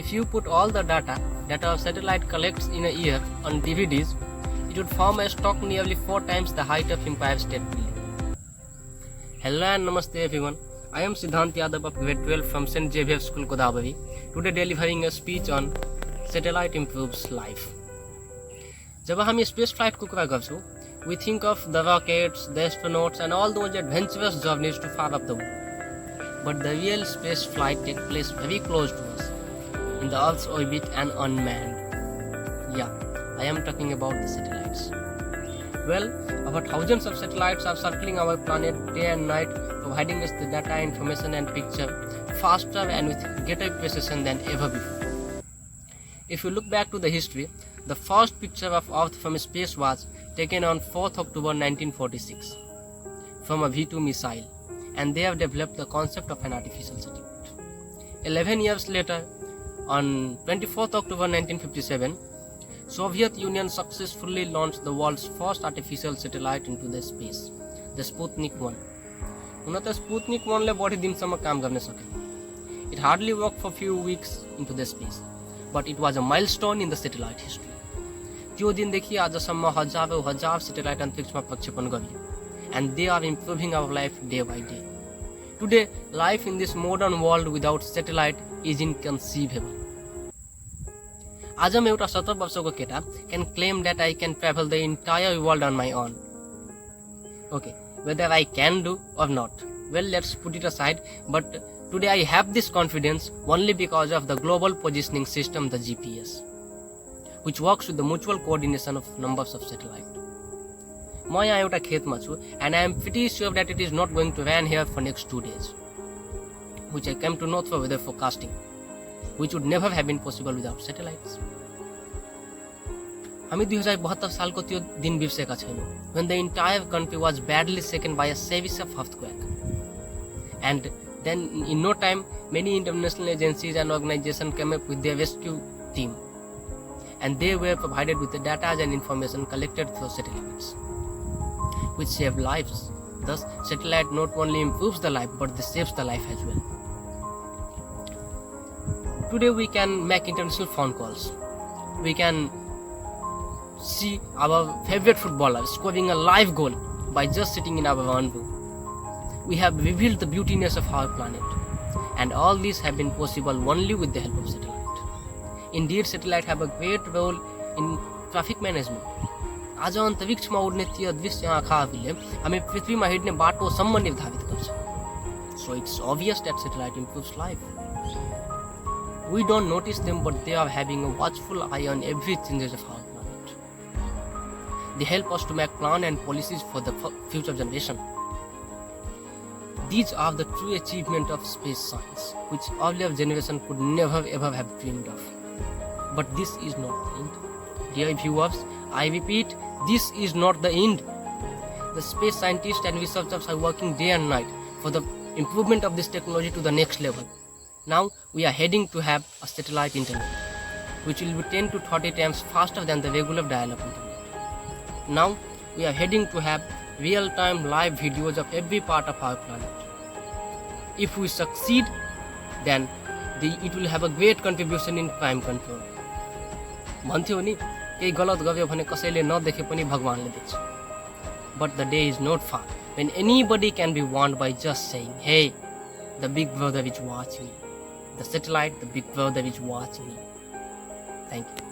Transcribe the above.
If you put all the data that our satellite collects in a year on DVDs, it would form a stock nearly 4 times the height of Empire State Building. Hello and Namaste everyone. I am Siddhant Yadav of grade 12 from St. Xavier School, Godavari, today delivering a speech on satellite improves life. जब हम space flight को कुरा गर्छौं, we think of the rockets, the astronauts and all those adventurous journeys to far up the world. But the real space flight takes place very close to us, in the Earth's orbit and unmanned. Yeah, I am talking about the satellites. Well, about thousands of satellites are circling our planet day and night, providing us the data, information and picture faster and with greater precision than ever before. If you look back to the history, the first picture of Earth from space was taken on 4th October 1946 from a V-2 missile, and they have developed the concept of an artificial satellite. 11 years later, on 24th October 1957, Soviet Union successfully launched the world's first artificial satellite into the space, the Sputnik 1. हुन त Sputnik 1 ले बढी दिनसम्म काम गर्न सके. It hardly worked for few weeks into the space, but it was a milestone in the satellite history. त्यो दिनदेखि आजसम्म हजार satellite अन्तरिक्षमा प्रक्षेपण गरियो, and they are improving our life day by day. Today, life in this modern world without satellite is inconceivable. आज म एउटा 17 वर्षको केटा can claim that I can travel the entire world on my own. Okay, whether I can do or not, well, let's put it aside, but today I have this confidence only because of the global positioning system, the GPS, which works with the mutual coordination of numbers of satellites. म यहाँ एउटा खेतमा छु and I am pretty sure that it is not going to rain here for next 2 days, which I came to know through weather forecasting, which would never have been possible without satellites. हामी 2072 सालको त्यो दिन बिर्सेका छैनौं, when the entire country was badly shaken by a severe earthquake, and then in no time many international agencies and organizations came up with their rescue team, and they were provided with the data and information collected through satellites, which save lives. Thus, satellite not only improves the life, but they saves the life as well. Today we can make international phone calls. We can see our favorite footballer scoring a live goal by just sitting in our own room. We have revealed the beautiness of our planet, and all these have been possible only with the help of satellite. Indeed, satellite have a great role in traffic management. आज अन्तरिक्षमा उड्ने त्यो दृश्य आँखाहरूले हामी पृथ्वीमा हिँड्ने बाटोसम्म निर्धारित गर्छ. So it's obvious that satellite improves life. We don't notice them, but they are having a watchful eye on every changes of our planet. They help us to make plans and policies for the future generation. These are the true achievement of space science, which earlier generation could never ever have dreamed of. But this is not the end. Dear viewers, I repeat, this is not the end. The space scientists and researchers are working day and night for the improvement of this technology to the next level. Now we are heading to have a satellite internet, which will be 10 to 30 times faster than the regular dial-up internet. Now we are heading to have real-time live videos of every part of our planet. If we succeed, then it will have a great contribution in crime control. भन्थ्यो नि, केही गलत गर्यो भने कसैले नदेखे पनि भगवानले देख्छ. But the day is not far when anybody can be warned by just saying, hey, the big brother is watching me. The satellite, the big brother is watching me. Thank you.